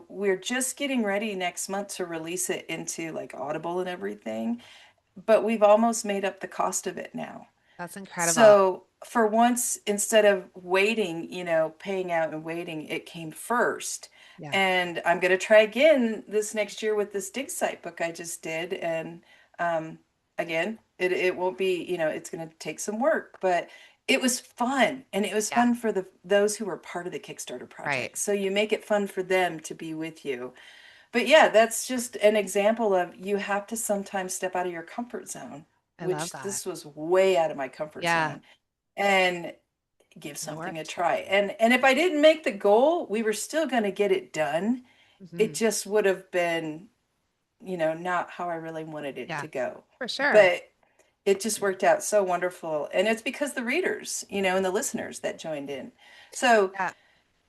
we're just getting ready next month to release it into like Audible and everything, but we've almost made up the cost of it now. That's incredible. So for once, instead of waiting, paying out and waiting, it came first. Yeah. And I'm going to try again this next year with this dig site book I just did. And um, again, it won't be, it's going to take some work, but it was fun. And it was Yeah. fun for those who were part of the Kickstarter Right. project. So you make it fun for them to be with you. But yeah, that's just an example of you have to sometimes step out of your comfort zone, I love which that. this was way out of my comfort Yeah. zone, and give And it something a worked. try. And if I didn't make the goal, we were still going to get it done. It Hmm. just would have been, not how I really wanted it Yeah, to go. for sure. But it just worked out so wonderful. And it's because the readers, and the listeners that joined in. So, Yeah.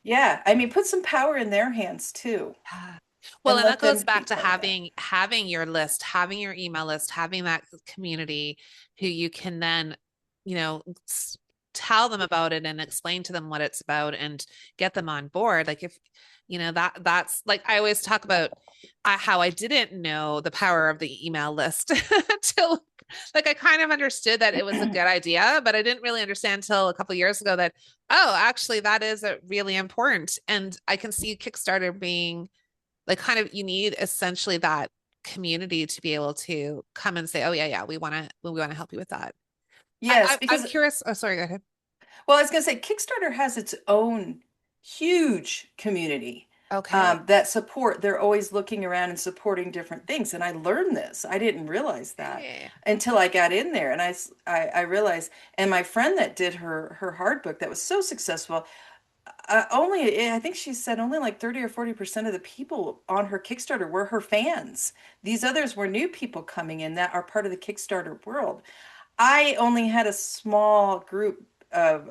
yeah, I mean, put some power in their hands too, Yeah. Well, and and that let goes them be back to part of it. having your list, having your email list, having that community who you can then, you know, s- tell them about it and explain to them what it's about and get them on board. Like if, that's like I always talk about how I didn't know the power of the email list until like I kind of understood that it was a good idea, but I didn't really understand until a couple of years ago that, oh, actually that is really important. And I can see Kickstarter being like kind of you need essentially that community to be able to come and say, oh yeah, yeah, we want to help you with that. Yes, I'm because curious. Oh, sorry, go ahead. well, I was going to say Kickstarter has its own huge community Okay. that support. They're always looking around and supporting different things. And I learned this. I didn't realize that Hey. until I got in there, and I realized. And my friend that did her hard book that was so successful, I think she said only like 30 or 40% of the people on her Kickstarter were her fans. These others were new people coming in that are part of the Kickstarter world. I only had a small group of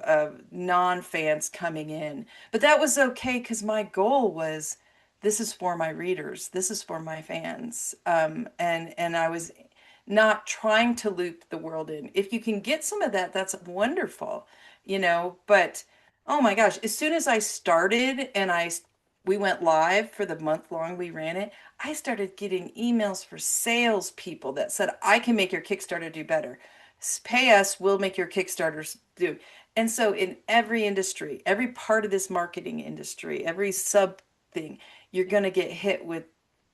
non-fans coming in, but that was okay because my goal was this is for my readers, this is for my fans, and I was not trying to loop the world in. If you can get some of that, that's wonderful, But oh my gosh, as soon as I started and we went live for the month long we ran it, I started getting emails for salespeople that said, I can make your Kickstarter do better. Pay us, we'll make your Kickstarters do. And so in every industry, every part of this marketing industry, every sub thing, you're Yeah. going to get hit with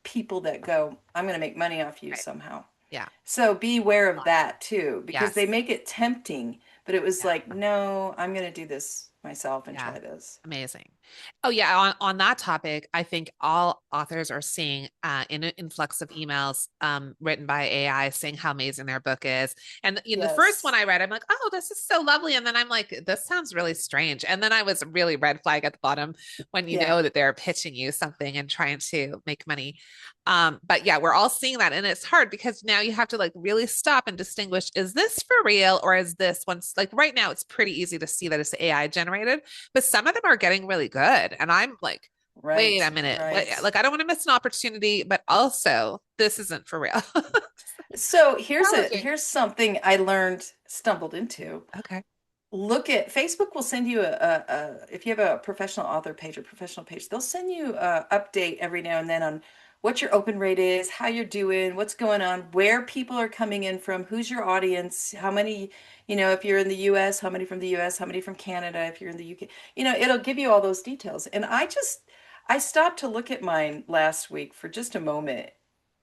people that go, I'm going to make money off you Right. somehow. Yeah. So be aware of Lots. that too, because they Yes. make it tempting, but it was Yeah. like, no, I'm going to do this myself and Yeah. try this. Amazing. Oh yeah, on that topic, I think all authors are seeing an influx of emails written by AI saying how amazing their book is. And the first one Yes. I read, I'm like, oh, this is so lovely. And then I'm like, this sounds really strange. And then I was really red flag at the bottom when you Yeah. know that they're pitching you something and trying to make money. But yeah, we're all seeing that. And it's hard because now you have to like really stop and distinguish, is this for real or is this once like right now it's pretty easy to see that it's AI generated, but some of them are getting really good. And I'm like, wait a Right. minute. What, Right. like, I don't want to miss an opportunity, but also this isn't for real. So Challenging. here's something I learned, stumbled into. Okay. Look at Facebook will send you if you have a professional author page or professional page, they'll send you a update every now and then on what your open rate is, how you're doing, what's going on, where people are coming in from, who's your audience, how many, if you're in the US, how many from the US, how many from Canada, if you're in the UK, it'll give you all those details. And I stopped to look at mine last week for just a moment.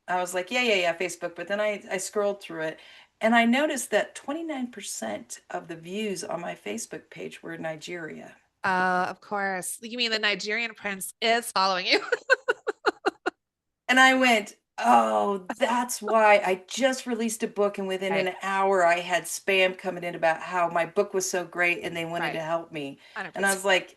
I was like, yeah, yeah, yeah, Facebook. But then I scrolled through it and I noticed that 29% of the views on my Facebook page were Nigeria. Of course. You mean the Nigerian prince is following you? And I went, oh, that's why I just released a book. And within Right. an hour, I had spam coming in about how my book was so great and they wanted Right. to help me. And I 100%. was like,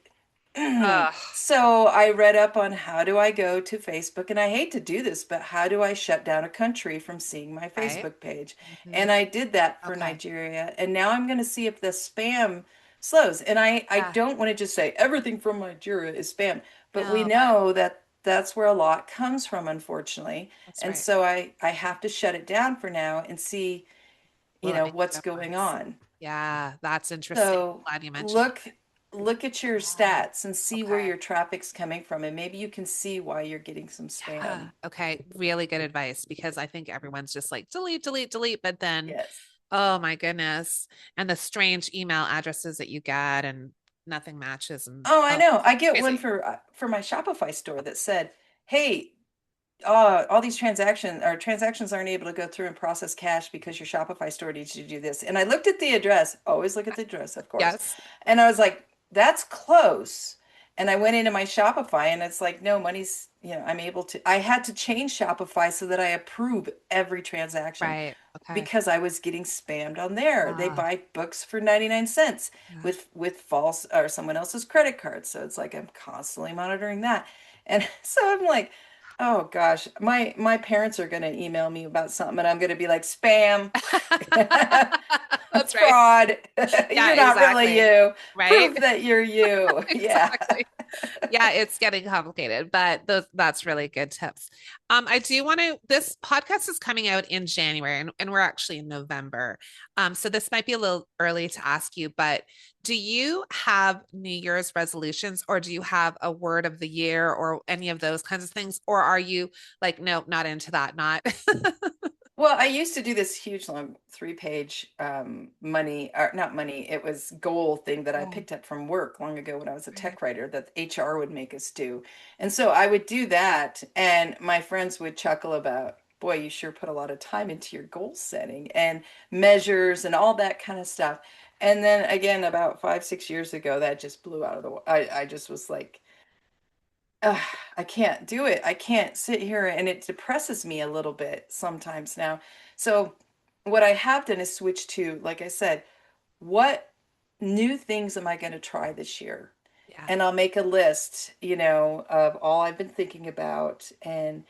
Ugh. So I read up on how do I go to Facebook, and I hate to do this, but how do I shut down a country from seeing my Right. Facebook page? Hmm. And I did that for Okay. Nigeria, and now I'm going to see if the spam slows. And I Yeah. don't want to just say everything from Nigeria is spam, but we No, but know that that's where a lot comes from, unfortunately. that's And right. so I have to shut it down for now and see, Will it make a what's going difference? on. Yeah, that's interesting. So Glad you mentioned look look at your that. stats and see where Okay. your traffic's coming from, and maybe you can see why you're getting some Yeah. spam. Okay. Really good advice because I think everyone's just like delete, delete, delete, but then Yes. Oh my goodness. And the strange email addresses that you get and nothing matches and Oh, I oh, know. I get one crazy. for my Shopify store that said, "Hey, all these transactions aren't able to go through and process cash because your Shopify store needs you to do this." And I looked at the address, always look at the address, of course. Yes. And I was like, that's close. And I went into my Shopify and it's like, no, money's, I had to change Shopify so that I approve every transaction Right. Okay. because I was getting spammed on there. They Ah, buy books for 99 cents yeah. with false or someone else's credit card. So it's like I'm constantly monitoring that. And so I'm like, oh gosh, my parents are going to email me about something and I'm going to be like, spam, That's right. fraud. Yeah, You're not really exactly. you. Right? Prove that you're you. Yeah. Exactly. Yeah, it's getting complicated, but that's really good tips. I do want to, this podcast is coming out in January and we're actually in November. So this might be a little early to ask you, but do you have New Year's resolutions or do you have a word of the year or any of those kinds of things? Or are you like, no, not into that, not Well, I used to do this huge long 3-page money, or not money, it was goal thing that I Oh, picked up from work long ago when I was a right. tech writer that HR would make us do. And so I would do that, and my friends would chuckle about, boy, you sure put a lot of time into your goal setting and measures and all that kind of stuff. And then again, about 5, 6 years ago, that just blew out of the, I just was like, ugh, I can't do it. I can't sit here and it depresses me a little bit sometimes now. So what I have done is switch to, like I said, what new things am I going to try this year? Yeah. And I'll make a list, of all I've been thinking about and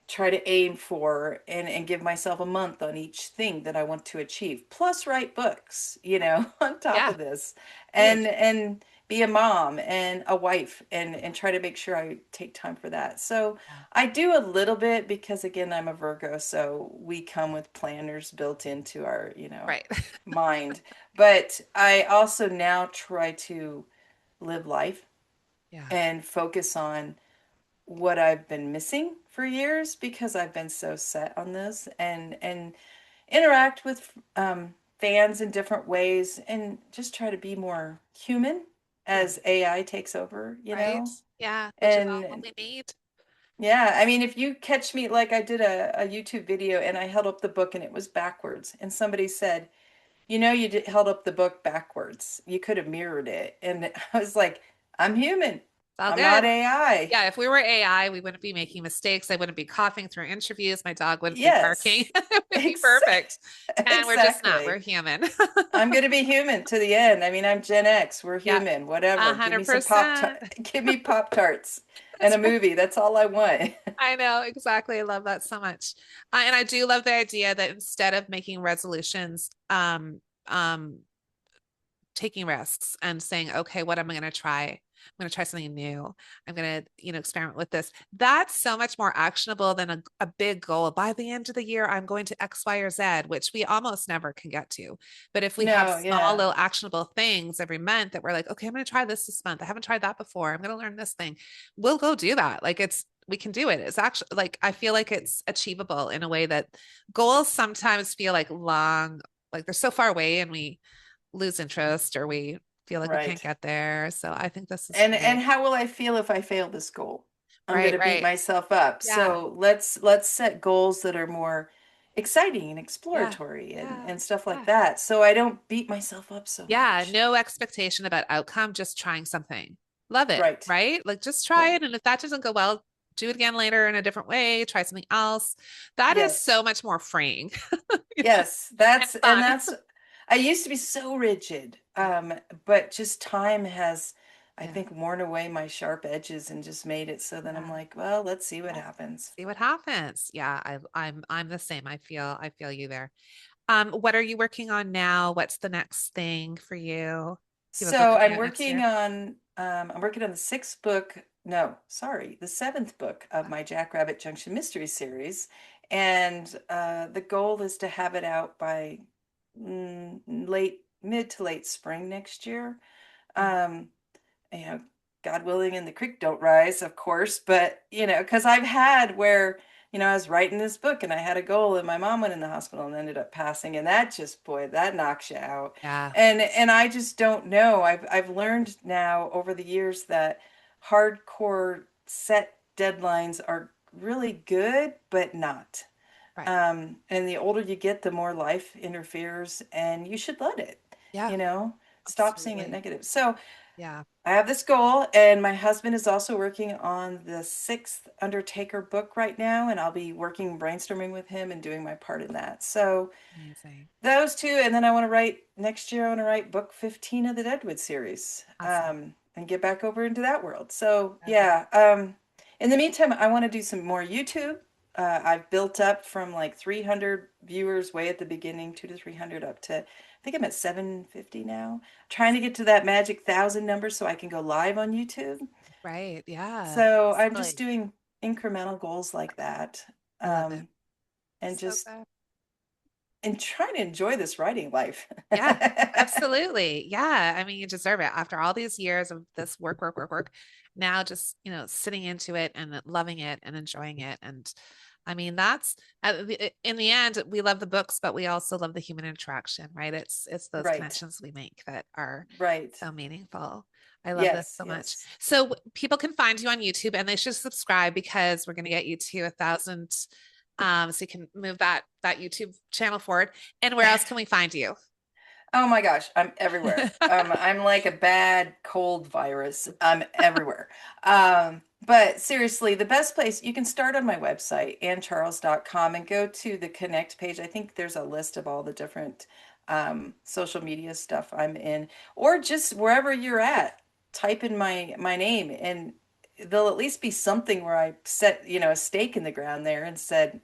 try to aim for and give myself a month on each thing that I want to achieve. Plus write books, on top Yeah. of this. And Huge. and be a mom and a wife and try to make sure I take time for that. So Yeah. I do a little bit because again I'm a Virgo, so we come with planners built into our, Right. mind. But I also now try to live life Yeah. and focus on what I've been missing for years because I've been so set on this and interact with fans in different ways and just try to be more human Yeah. as AI takes over, Right. Yeah. Which is all what And we need. yeah, I mean, if you catch me, like I did a YouTube video and I held up the book and it was backwards, and somebody said, held up the book backwards. You could have mirrored it. And I was like, I'm human. It's all I'm not good. AI. Yeah, if we were AI, we wouldn't be making mistakes. I wouldn't be coughing through interviews. My dog wouldn't be barking. Yes, It would be ex perfect. And we're just not. We're exactly. human. I'm gonna be human to the end. I mean, I'm Gen X. We're Yeah, human. a Whatever. Give me hundred some percent. give me Pop Tarts and That's a right. movie. That's all I want. I know exactly. I love that so much. And I do love the idea that instead of making resolutions, um, taking risks and saying, okay, what am I going to try? I'm going to try something new. I'm going to, experiment with this. That's so much more actionable than a big goal. By the end of the year, I'm going to X, Y, or Z, which we almost never can get to. But if we have No, small yeah, little actionable things every month that we're like, okay, I'm going to try this month. I haven't tried that before. I'm going to learn this thing. We'll go do that. Like we can do it. It's actually like, I feel like it's achievable in a way that goals sometimes feel like long, like they're so far away and we lose interest or we feel like we can't right. get there. So I think this is And great. how will I feel if I fail this goal? I'm Right, gonna beat right. myself up. Yeah, So let's set goals that are more exciting and yeah, exploratory and yeah, and stuff like yeah. that. So I don't beat myself up so Yeah, much. no expectation about outcome, just trying something. Love it, Right, right? Like just try it. right. And if that doesn't go well, do it again later in a different way, try something else. That is Yes. so much more freeing Yes, and and fun. that's I used to be so rigid. Yeah, But just time has I yeah, think worn away my sharp edges and just made it so that I'm yeah, like, well, let's see what yeah. happens. See what happens. Yeah, I'm the same. I feel you there. What are you working on now? What's the next thing for you? Do you have a book So coming out next year? I'm working on the sixth book, no, sorry, the seventh book of my Jackrabbit Junction Mystery Series. And the goal is to have it out by mid to late spring next year. Yeah. Um, you know, God willing, and the creek don't rise, of course, but because I've had where, I was writing this book and I had a goal and my mom went in the hospital and ended up passing. And that just, boy, that knocks you out. Yeah. And I just don't know. I've learned now over the years that hardcore set deadlines are really good, but not. Right. And the older you get, the more life interferes, and you should let it, Yeah. you know, stop seeing it Absolutely. negative. So Yeah. I have this goal, and my husband is also working on the sixth Undertaker book right now, and I'll be working, brainstorming with him and doing my part in that. So Amazing. those two, and then I want to write next year, I want to write book 15 of the Deadwood series, Awesome. and get back over into that world. So Okay. yeah, in the meantime, I want to do some more YouTube. I've built up from like 300 viewers way at the beginning, 2 to 300 up to, I think I'm at 750 now. Trying to get to that magic 1,000 number so I can go live on YouTube. Right. Yeah. So I'm just Absolutely. doing incremental goals like that, I love it. um, and So just good. and trying to enjoy this writing life. Yeah, absolutely. Yeah. I mean, you deserve it after all these years of this work, work, work, work. Now just, sitting into it and loving it and enjoying it. And I mean, that's in the end, we love the books, but we also love the human interaction, right? It's those Right, connections we make that are right. so meaningful. I love this Yes, so much. yes. So people can find you on YouTube and they should subscribe because we're going to get you to 1,000. So you can move that YouTube channel forward. And where else can we find you? Oh my gosh, I'm everywhere. I'm like a bad cold virus. I'm everywhere. But seriously, the best place you can start on my website, anncharles.com, and go to the connect page. I think there's a list of all the different social media stuff I'm in, or just wherever you're at, type in my name, and there'll at least be something where I set, a stake in the ground there and said,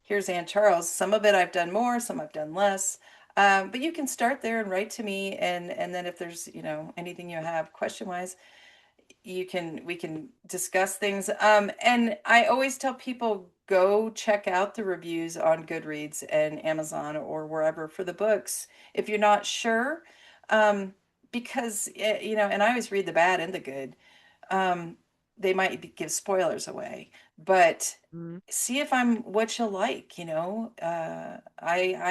here's Aunt Charles. Some of it I've done more, some I've done less. But you can start there and write to me, and then if there's anything you have question wise, we can discuss things. And I always tell people go check out the reviews on Goodreads and Amazon or wherever for the books if you're not sure, um, because and I always read the bad and the good. Um, they might give spoilers away, but Mhm. see if I'm what you like, I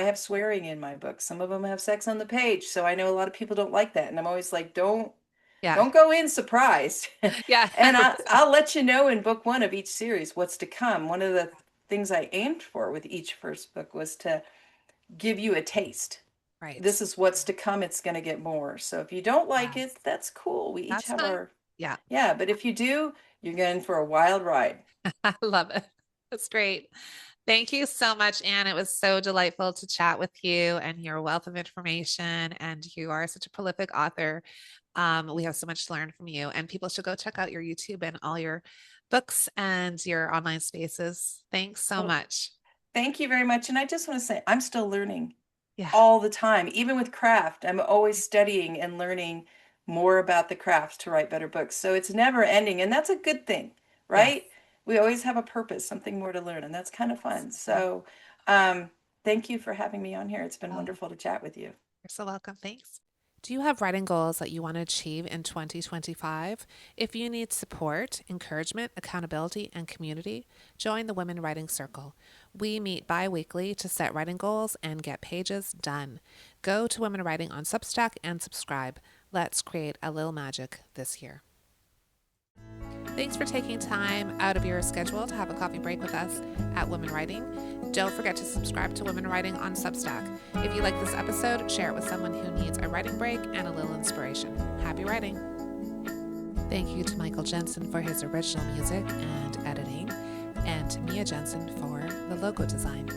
have swearing in my books. Some of them have sex on the page, so I know a lot of people don't like that, and I'm always like, Yeah. don't go in surprised. Yeah. And I'll let you know in book one of each series what's to come. One of the things I aimed for with each first book was to give you a taste. Right. This is what's to come. It's going to get more. So if you don't like it, Yes. that's cool. We each That's have fine. our, Yeah. yeah, but if you do, you're going for a wild ride. I love it. That's great. Thank you so much, Anne. It was so delightful to chat with you and your wealth of information. And you are such a prolific author. We have so much to learn from you, and people should go check out your YouTube and all your books and your online spaces. Thanks so Well, much. thank you very much. And I just want to say, I'm still learning Yeah. all the time. Even with craft, I'm always studying and learning more about the craft to write better books. So it's never ending, and that's a good thing, Yes. right? We always have a purpose, something more to learn, and that's kind of fun. Absolutely. So, um, thank you for having me on here. It's been Oh, wonderful to chat with you. you're so welcome. Thanks. Do you have writing goals that you want to achieve in 2025? If you need support, encouragement, accountability, and community, join the Women Writing Circle. We meet bi weekly to set writing goals and get pages done. Go to Women Writing on Substack and subscribe. Let's create a little magic this year. Thanks for taking time out of your schedule to have a coffee break with us at Women Writing. Don't forget to subscribe to Women Writing on Substack. If you like this episode, share it with someone who needs a writing break and a little inspiration. Happy writing! Thank you to Michael Jensen for his original music and editing, and to Mia Jensen for the logo design.